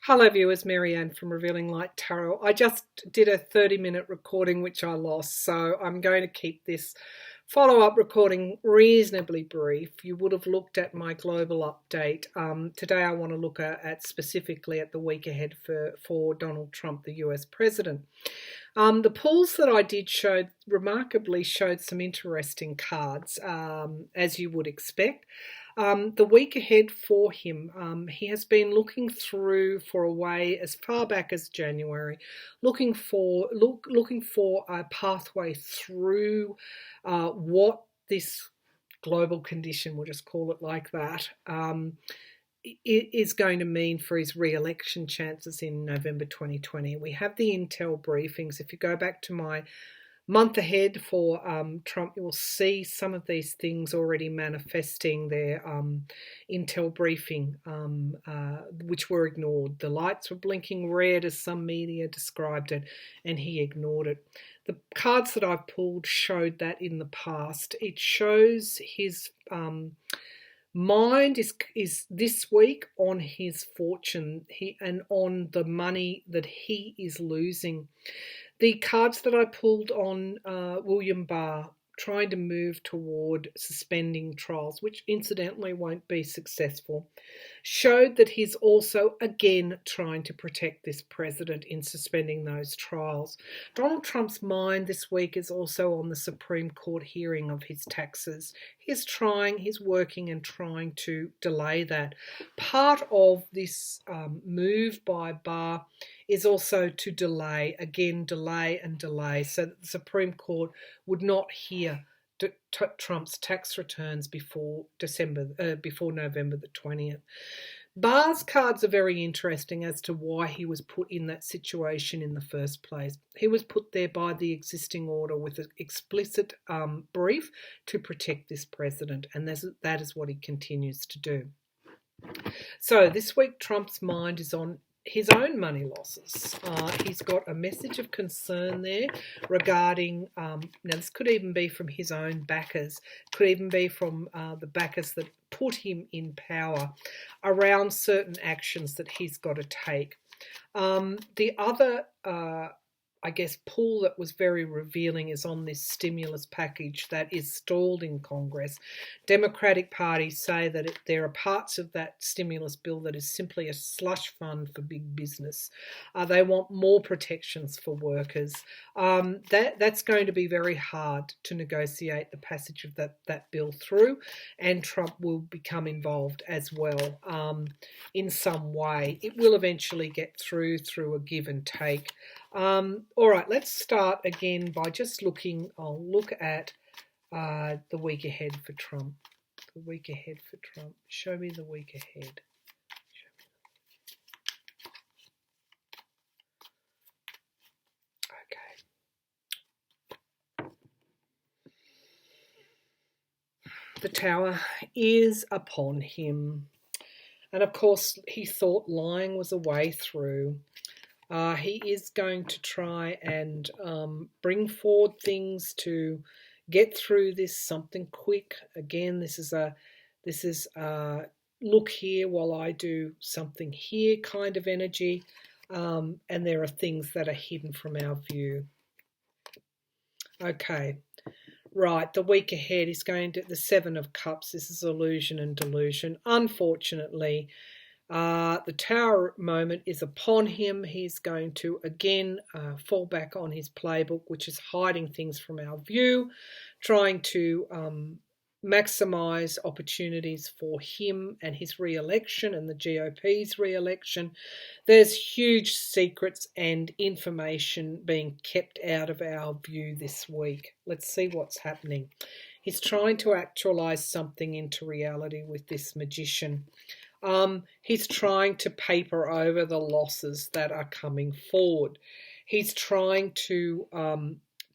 Hello viewers, Marianne from Revealing Light Tarot. I just did a 30-minute recording which I lost, so I'm going to keep this follow-up recording reasonably brief. You would have looked at my global update. Today I want to look at specifically at the week ahead for Donald Trump, the US President. The pulls that I did remarkably showed some interesting cards, as you would expect. The week ahead for him, he has been looking through for a way as far back as January, looking for a pathway through what this global condition, we'll just call it like that, is going to mean for his re-election chances in November 2020. We have the intel briefings. If you go back to my month ahead for Trump, you will see some of these things already manifesting their intel briefing, which were ignored. The lights were blinking red, as some media described it, and he ignored it. The cards that I've pulled showed that in the past. It shows his mind is this week on his fortune and on the money that he is losing. The cards that I pulled on William Barr trying to move toward suspending trials, which incidentally won't be successful, showed that he's also again trying to protect this president in suspending those trials. Donald Trump's mind this week is also on the Supreme Court hearing of his taxes. He's working and trying to delay that. Part of this move by Barr is also to delay and delay, so that the Supreme Court would not hear Trump's tax returns before November the 20th. Barr's cards are very interesting as to why he was put in that situation in the first place. He was put there by the existing order with an explicit brief to protect this president, and that is what he continues to do. So this week Trump's mind is on his own money losses. He's got a message of concern there regarding, now this could even be from his own backers, could even be from the backers that put him in power, around certain actions that he's got to take. The other pull that was very revealing is on this stimulus package that is stalled in Congress. Democratic parties say that there are parts of that stimulus bill that is simply a slush fund for big business. They want more protections for workers. That's going to be very hard to negotiate the passage of that bill through, and Trump will become involved as well in some way. It will eventually get through a give and take. All right, let's start again by just I'll look at the week ahead for Trump. The week ahead for Trump. Show me the week ahead. Okay. The Tower is upon him. And of course, he thought lying was a way through. He is going to try and bring forward things to get through this, something quick. Again, this is look here while I do something here kind of energy, and there are things that are hidden from our view. Okay, right, the week ahead is going to the Seven of Cups. This is illusion and delusion. Unfortunately, the Tower moment is upon him. He's going to again fall back on his playbook, which is hiding things from our view, trying to maximise opportunities for him and his re-election and the GOP's re-election. There's huge secrets and information being kept out of our view this week. Let's see what's happening. He's trying to actualise something into reality with this magician. He's trying to paper over the losses that are coming forward. He's trying to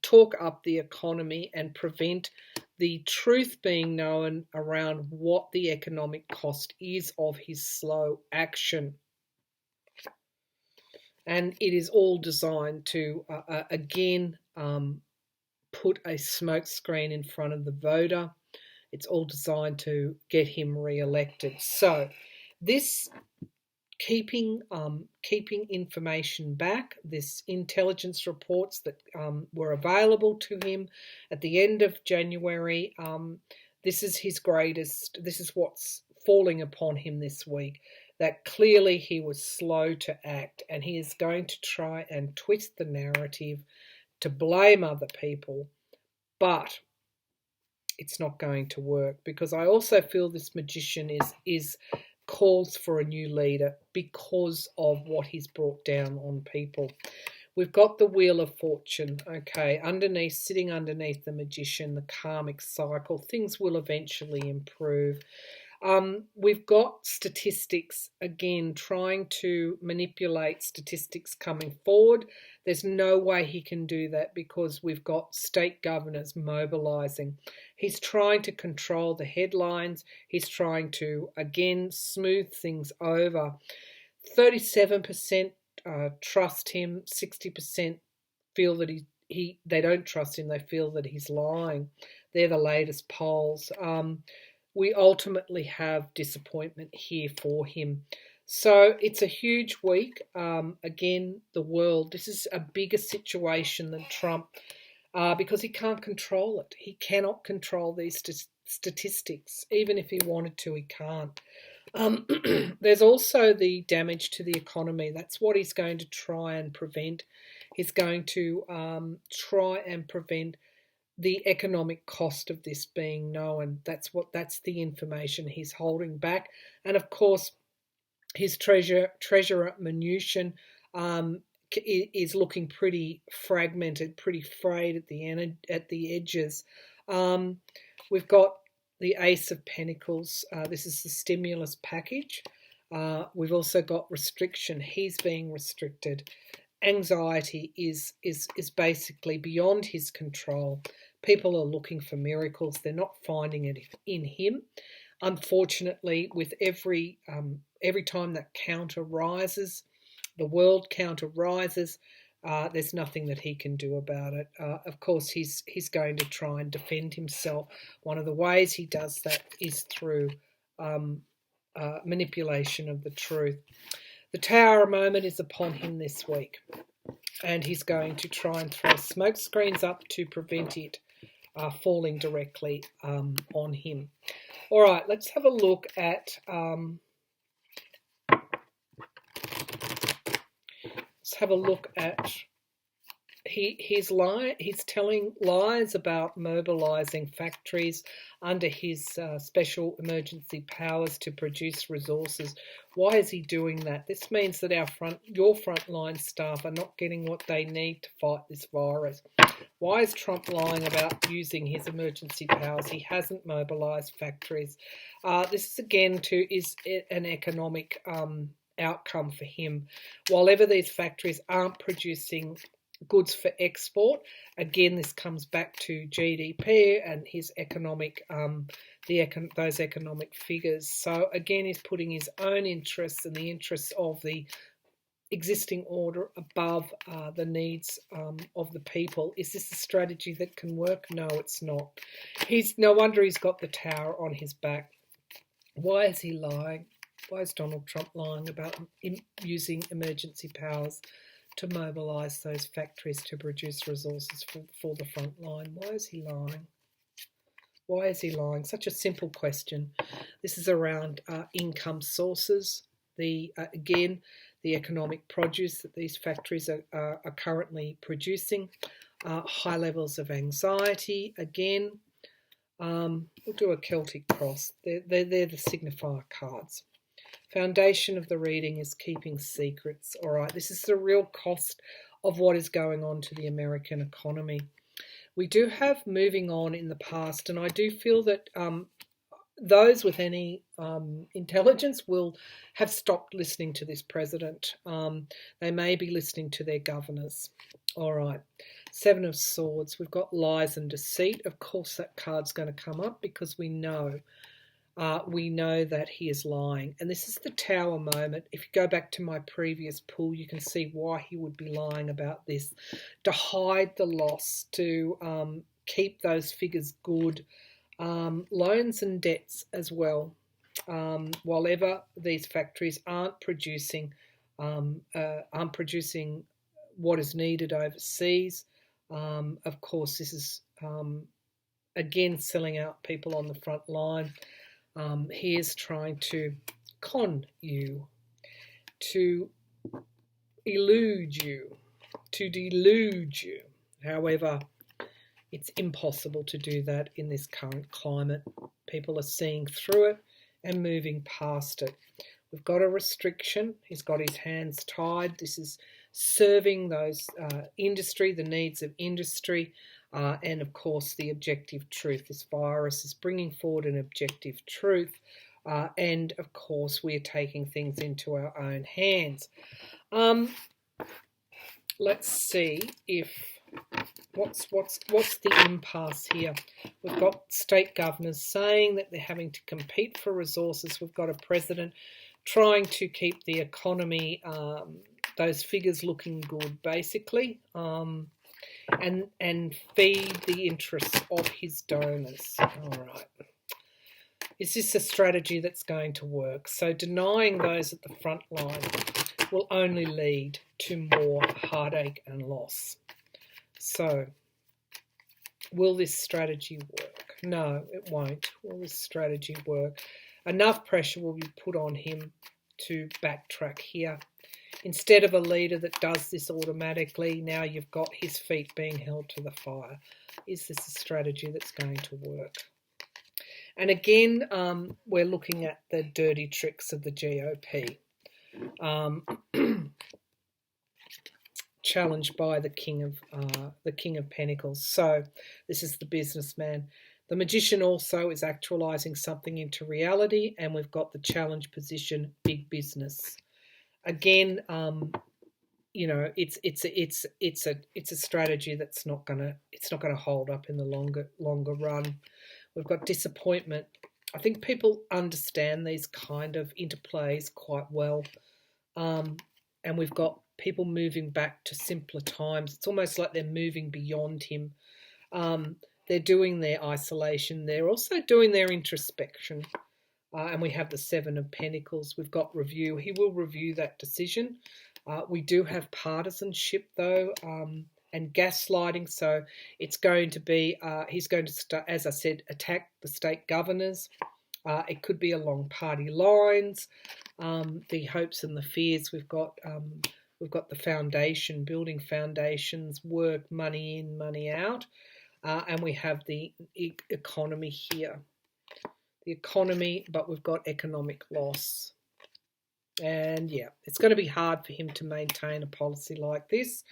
talk up the economy and prevent the truth being known around what the economic cost is of his slow action. And it is all designed to, again, put a smokescreen in front of the voter. It's all designed to get him re-elected. So this keeping information back. This intelligence reports that were available to him at the end of January. This is his greatest. This is what's falling upon him this week. That clearly he was slow to act, and he is going to try and twist the narrative to blame other people, but it's not going to work, because I also feel this magician is calls for a new leader because of what he's brought down on people. We've got the Wheel of Fortune, okay, sitting underneath the magician, the karmic cycle. Things will eventually improve. We've got statistics, again, trying to manipulate statistics coming forward. There's no way he can do that because we've got state governors mobilising. He's trying to control the headlines. He's trying to, again, smooth things over. 37% trust him. 60% feel that they don't trust him. They feel that he's lying. They're the latest polls. We ultimately have disappointment here for him. So it's a huge week. Again, the world, this is a bigger situation than Trump because he can't control it. He cannot control these statistics. Even if he wanted to, he can't. There's also the damage to the economy. That's what he's going to try and prevent. He's going to try and prevent the economic cost of this being known. That's the information he's holding back. And of course, his treasurer Mnuchin is looking pretty fragmented, pretty frayed at the edges. We've got the Ace of Pentacles. This is the stimulus package. We've also got restriction. He's being restricted. Anxiety is basically beyond his control. People are looking for miracles. They're not finding it in him. Unfortunately, with every time that counter rises, the world counter rises, there's nothing that he can do about it. Of course, he's going to try and defend himself. One of the ways he does that is through manipulation of the truth. The Tower moment is upon him this week, and he's going to try and throw smoke screens up to prevent it falling directly on him. All right, let's have a look at he's telling lies about mobilizing factories under his special emergency powers to produce resources. Why is he doing that? This means that your frontline staff are not getting what they need to fight this virus. Why is Trump lying about using his emergency powers? He hasn't mobilized factories. This is again is an economic outcome for him. While ever these factories aren't producing goods for export, again this comes back to GDP and his economic those economic figures. So again, he's putting his own interests and the interests of the existing order above the needs of the people. Is this a strategy that can work? No, it's not. No wonder he's got the Tower on his back. Why is he lying? Why is Donald Trump lying about using emergency powers to mobilise those factories to produce resources for the front line? Why is he lying? Why is he lying? Such a simple question. This is around income sources. Again, the economic produce that these factories are currently producing. High levels of anxiety. Again, we'll do a Celtic cross. They're the signifier cards. Foundation of the reading is keeping secrets. All right, this is the real cost of what is going on to the American economy. We do have moving on in the past, and I do feel that those with any intelligence will have stopped listening to this president. They may be listening to their governors. All right, Seven of Swords. We've got lies and deceit. Of course, that card's going to come up because we know that he is lying. And this is the Tower moment. If you go back to my previous pull, you can see why he would be lying about this. To hide the loss, to keep those figures good. Loans and debts as well. while ever these factories aren't producing what is needed overseas. Of course, this is again selling out people on the front line. He is trying to con you, to elude you, to delude you. However, it's impossible to do that in this current climate. People are seeing through it and moving past it. We've got a restriction. He's got his hands tied. This is serving those industry, the needs of industry, and of course the objective truth. This virus is bringing forward an objective truth, and of course we're taking things into our own hands. Let's see if what's the impasse here. We've got state governors saying that they're having to compete for resources. We've got a president trying to keep the economy, those figures looking good, basically, and feed the interests of his donors. All right. Is this a strategy that's going to work? So denying those at the front line will only lead to more heartache and loss. So, will this strategy work? No, it won't. Will this strategy work? Enough pressure will be put on him to backtrack here. Instead of a leader that does this automatically, now you've got his feet being held to the fire. Is this a strategy that's going to work? And again, we're looking at the dirty tricks of the GOP. Challenged by the King of Pentacles. So this is the businessman. The Magician also is actualizing something into reality, and we've got the challenge position, big business. Again, you know, it's a strategy that's not gonna hold up in the longer run. We've got disappointment. I think people understand these kind of interplays quite well, and we've got people moving back to simpler times. It's almost like they're moving beyond him. They're doing their isolation. They're also doing their introspection. And we have the Seven of Pentacles. We've got review. He will review that decision. We do have partisanship, though, and gaslighting. So it's going to be, he's going to, as I said, attack the state governors. It could be along party lines. The hopes and the fears. We've got the foundation, building foundations, work, money in, money out. And we have the economy here. The economy, but we've got economic loss. And yeah, it's going to be hard for him to maintain a policy like this.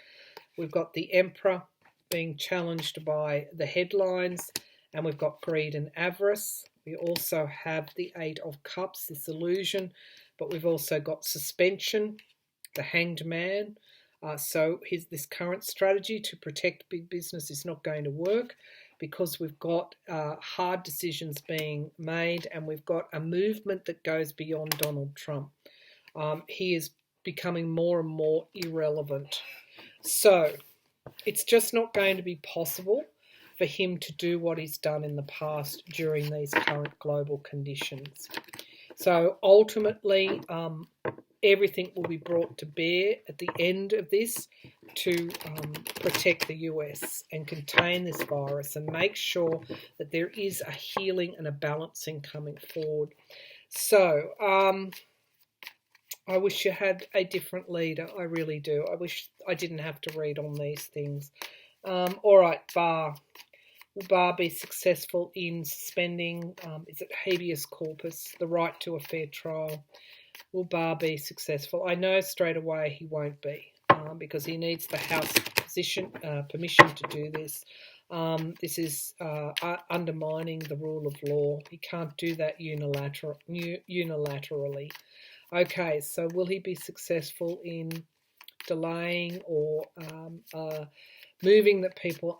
We've got the Emperor being challenged by the headlines, and we've got greed and avarice. We also have the Eight of Cups, this illusion, but we've also got suspension, the Hanged Man. So this current strategy to protect big business is not going to work, because we've got hard decisions being made, and we've got a movement that goes beyond Donald Trump. He is becoming more and more irrelevant. So it's just not going to be possible for him to do what he's done in the past during these current global conditions. So ultimately, everything will be brought to bear at the end of this to protect the US and contain this virus and make sure that there is a healing and a balancing coming forward. So I wish you had a different leader. I really do. I wish I didn't have to read on these things. All right, Bar. Will Bar be successful in suspending, is it habeas corpus, the right to a fair trial? Will Bar be successful? I know straight away he won't be, because he needs the House permission to do this. This is undermining the rule of law. He can't do that unilaterally. Okay, so will he be successful in delaying or moving that people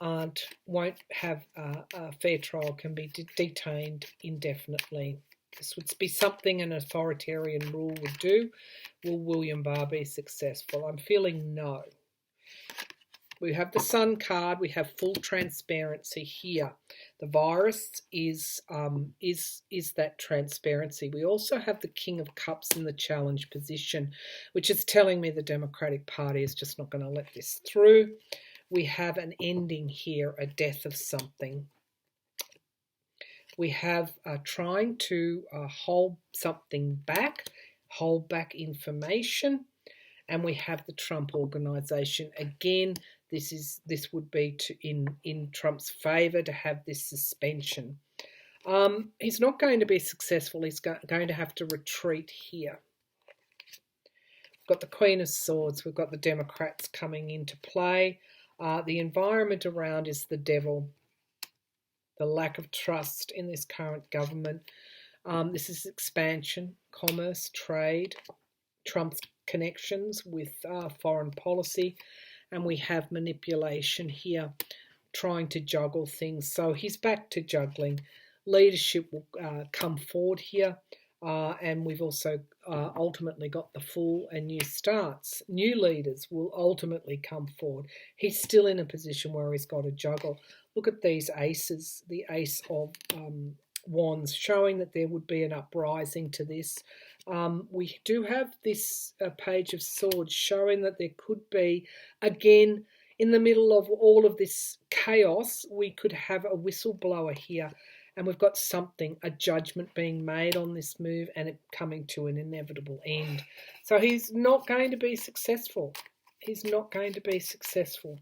won't have a fair trial, can be detained indefinitely? This would be something an authoritarian rule would do. Will William Barr be successful? I'm feeling no. We have the Sun card. We have full transparency here. The virus is that transparency. We also have the King of Cups in the challenge position, which is telling me the Democratic Party is just not going to let this through. We have an ending here, a death of something. We have trying to hold something back, hold back information. And we have the Trump organization. Again, this would be in Trump's favor to have this suspension. He's not going to be successful. He's going to have to retreat here. We've got the Queen of Swords. We've got the Democrats coming into play. The environment around is the devil. The lack of trust in this current government. This is expansion, commerce, trade, Trump's connections with foreign policy, and we have manipulation here, trying to juggle things. So he's back to juggling. Leadership will come forward here, and we've also ultimately got the Fool and new starts. New leaders will ultimately come forward. He's still in a position where he's got to juggle. Look at these aces, the Ace of Wands, showing that there would be an uprising to this. We do have this Page of Swords showing that there could be, again, in the middle of all of this chaos, we could have a whistleblower here. And we've got something, a judgment being made on this move and it coming to an inevitable end. So he's not going to be successful. He's not going to be successful.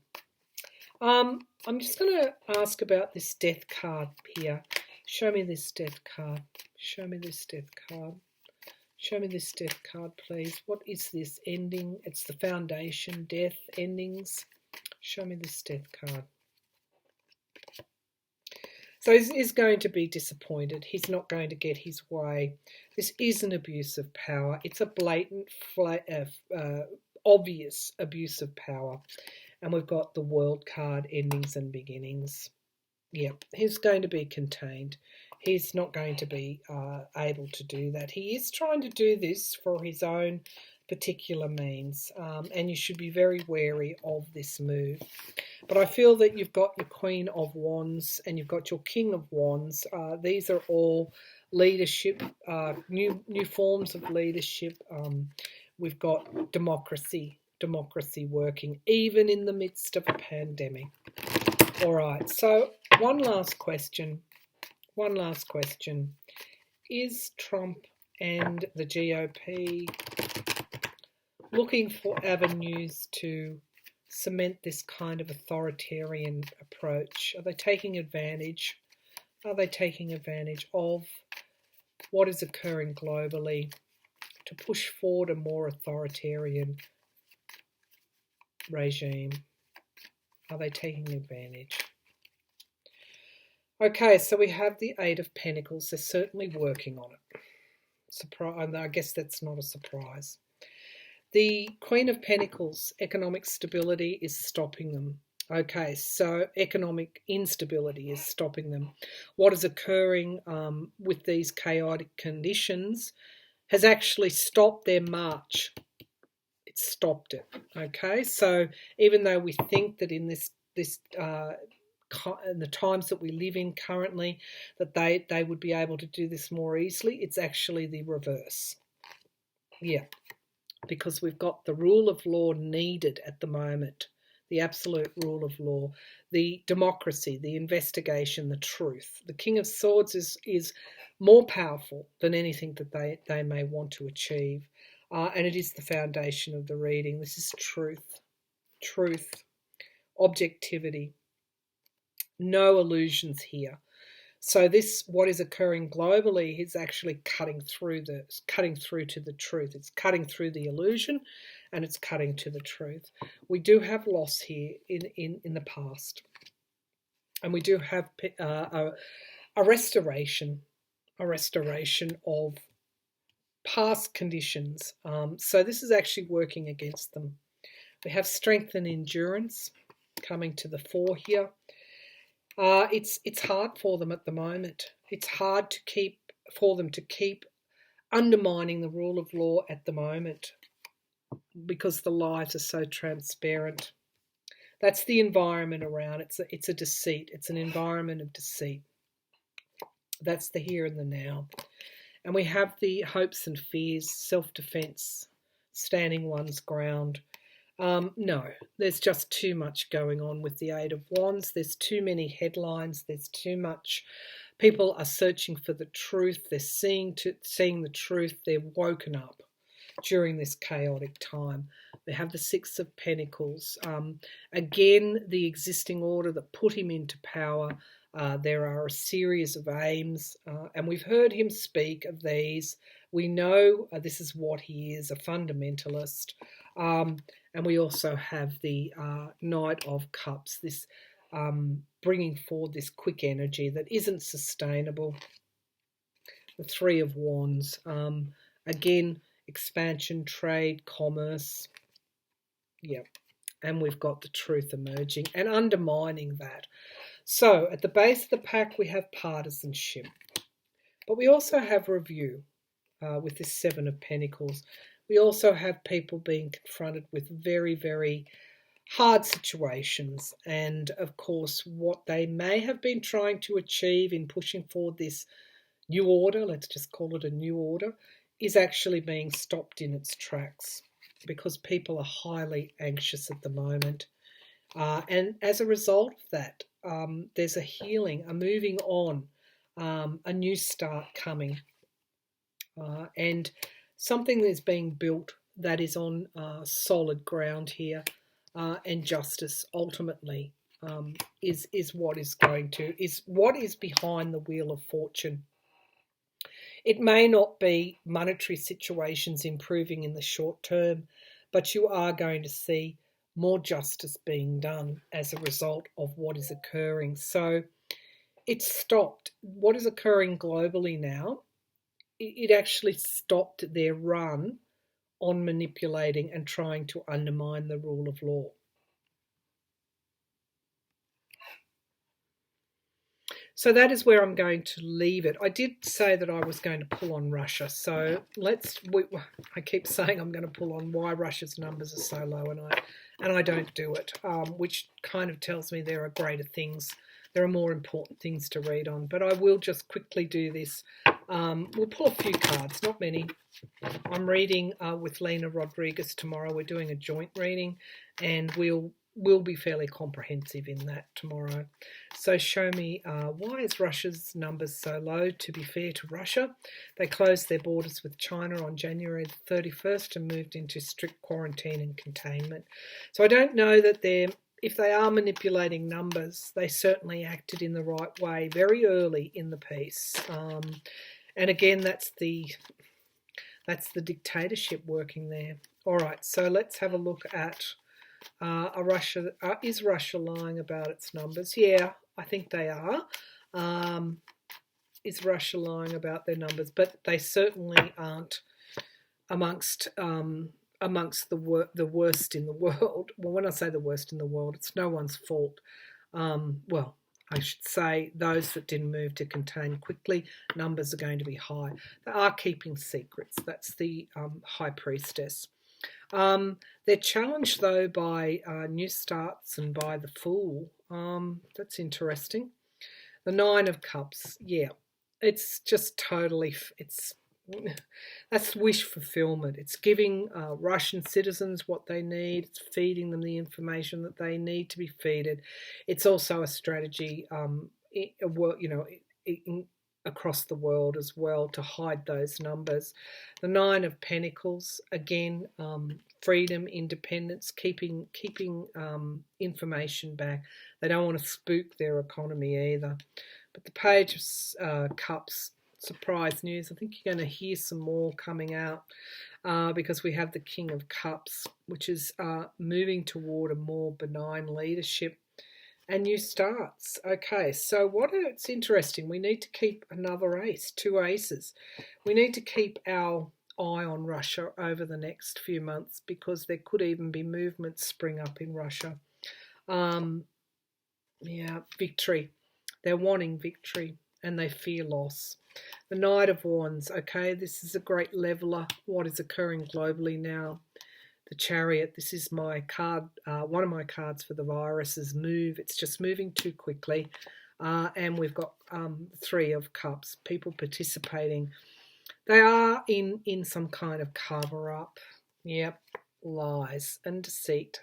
I'm just going to ask about this Death card here. Show me this Death card. Show me this Death card. Show me this Death card, please. What is this? Ending. It's the foundation. Death. Endings. Show me this Death card. So he's going to be disappointed. He's not going to get his way. This is an abuse of power. It's a blatant, obvious abuse of power. And we've got the World card, endings and beginnings. Yeah, he's going to be contained. He's not going to be able to do that. He is trying to do this for his own particular means, and you should be very wary of this move. But I feel that you've got your Queen of Wands and you've got your King of Wands. These are all leadership, new forms of leadership. We've got democracy working, even in the midst of a pandemic. All right, so one last question. Is Trump and the GOP looking for avenues to cement this kind of authoritarian approach? Are they taking advantage? Are they taking advantage of what is occurring globally to push forward a more authoritarian regime? Are they taking advantage? Okay, so we have the Eight of Pentacles. They're certainly working on it. Surprise! I guess that's not a surprise. The Queen of Pentacles, economic stability is stopping them. Okay, so economic instability is stopping them. What is occurring with these chaotic conditions has actually stopped their march. It stopped it. Okay, so even though we think that in the times that we live in currently, that they would be able to do this more easily, it's actually the reverse. Yeah. Because we've got the rule of law needed at the moment, the absolute rule of law, the democracy, the investigation, the truth. The King of Swords is more powerful than anything that they may want to achieve, and it is the foundation of the reading. This is truth, objectivity, no illusions here. So this, what is occurring globally, is actually cutting through to the truth. It's cutting through the illusion, and it's cutting to the truth. We do have loss here in the past, and we do have a restoration of past conditions. So this is actually working against them. We have strength and endurance coming to the fore here. It's hard for them at the moment. It's hard for them to keep undermining the rule of law at the moment because the lies are so transparent. That's the environment around. It's a deceit. It's an environment of deceit. That's the here and the now. And we have the hopes and fears, self-defense, standing one's ground. No, there's just too much going on with the Eight of Wands. There's too many headlines. There's too much. People are searching for the truth. They're seeing the truth. They're woken up during this chaotic time. They have the Six of Pentacles. Again, the existing order that put him into power. There are a series of aims, and we've heard him speak of these. We know this is what he is, a fundamentalist. And we also have the Knight of Cups, this bringing forward this quick energy that isn't sustainable. The Three of Wands, again, expansion, trade, commerce. Yep. And we've got the truth emerging and undermining that. So at the base of the pack, we have partisanship. But we also have review with this Seven of Pentacles. We also have people being confronted with very, very hard situations. And, of course, what they may have been trying to achieve in pushing forward this new order, let's just call it a new order, is actually being stopped in its tracks because people are highly anxious at the moment. And as a result of that, there's a healing, a moving on, a new start coming. And something that's being built that is on solid ground here, and justice ultimately is what is behind the Wheel of Fortune. It may not be monetary situations improving in the short term, but you are going to see more justice being done as a result of what is occurring. So it's stopped. What is occurring globally now, it actually stopped their run on manipulating and trying to undermine the rule of law. So that is where I'm going to leave it. I did say that I was going to pull on Russia. So I keep saying I'm going to pull on why Russia's numbers are so low, and I don't do it, which kind of tells me there are greater things. There are more important things to read on. But I will just quickly do this. We'll pull a few cards, not many. I'm reading with Lena Rodriguez tomorrow. We're doing a joint reading, and we'll be fairly comprehensive in that tomorrow. So show me, why is Russia's numbers so low? To be fair to Russia, they closed their borders with China on January the 31st and moved into strict quarantine and containment. So I don't know that if they are manipulating numbers, they certainly acted in the right way very early in the piece. And again, that's the dictatorship working there. All right, so let's have a look at is Russia lying about its numbers? Yeah, I think they are. Is Russia lying about their numbers? But they certainly aren't amongst the worst in the world. Well, when I say the worst in the world, it's no one's fault. Well, I should say those that didn't move to contain quickly, numbers are going to be high. They are keeping secrets. That's the High Priestess. They're challenged, though, by new starts and by the Fool. That's interesting. The Nine of Cups, yeah. It's just totally, that's wish fulfillment. It's giving Russian citizens what they need. It's feeding them the information that they need to be fed. It's also a strategy, across the world as well to hide those numbers. The Nine of Pentacles, again, freedom, independence, keeping information back. They don't want to spook their economy either. But the Page of Cups, surprise news. I think you're going to hear some more coming out because we have the King of Cups, which is moving toward a more benign leadership and new starts. Okay, so it's interesting. We need to keep another ace, two aces. We need to keep our eye on Russia over the next few months because there could even be movements spring up in Russia. Victory. They're wanting victory and they fear loss. The Knight of Wands, okay, this is a great leveler, what is occurring globally now. the Chariot. This is my card, one of my cards for the virus's move. It's just moving too quickly. And we've got 3 of Cups, people participating. They are in some kind of cover-up. Yep, lies and deceit.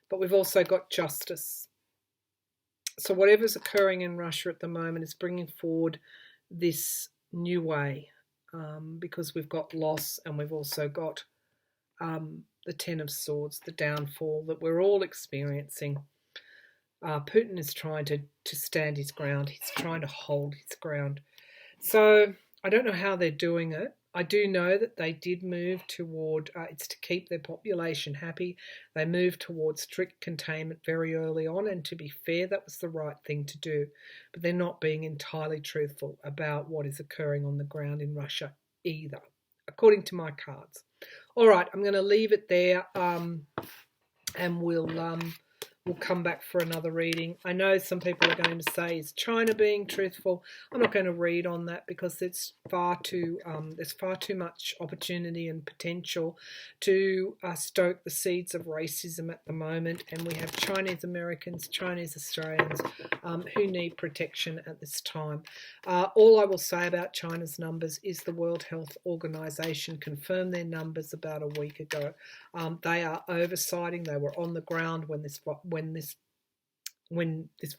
But we've also got Justice. So whatever's occurring in Russia at the moment is bringing forward this new way, because we've got loss and we've also got the Ten of Swords, the downfall that we're all experiencing. Putin is trying to stand his ground. He's trying to hold his ground. So I don't know how they're doing it. I do know that they did move toward, it's to keep their population happy. They moved towards strict containment very early on, and to be fair, that was the right thing to do. But they're not being entirely truthful about what is occurring on the ground in Russia either, according to my cards. All right, I'm going to leave it there, and we'll come back for another reading. I know some people are going to say, is China being truthful? I'm not going to read on that because it's there's far too much opportunity and potential to stoke the seeds of racism at the moment. And we have Chinese Americans, Chinese Australians who need protection at this time. All I will say about China's numbers is the World Health Organization confirmed their numbers about a week ago. They are oversighting. They were on the ground when this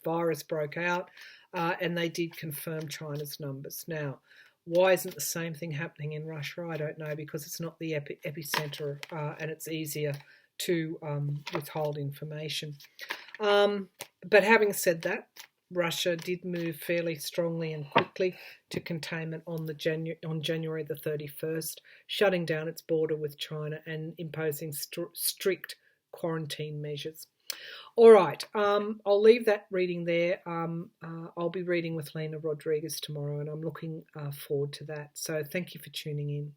virus broke out, and they did confirm China's numbers. Now, why isn't the same thing happening in Russia? I don't know, because it's not the epicenter, and it's easier to withhold information. But having said that, Russia did move fairly strongly and quickly to containment on January the 31st, shutting down its border with China and imposing strict quarantine measures. All right, I'll leave that reading there. I'll be reading with Lena Rodriguez tomorrow, and I'm looking forward to that. So thank you for tuning in.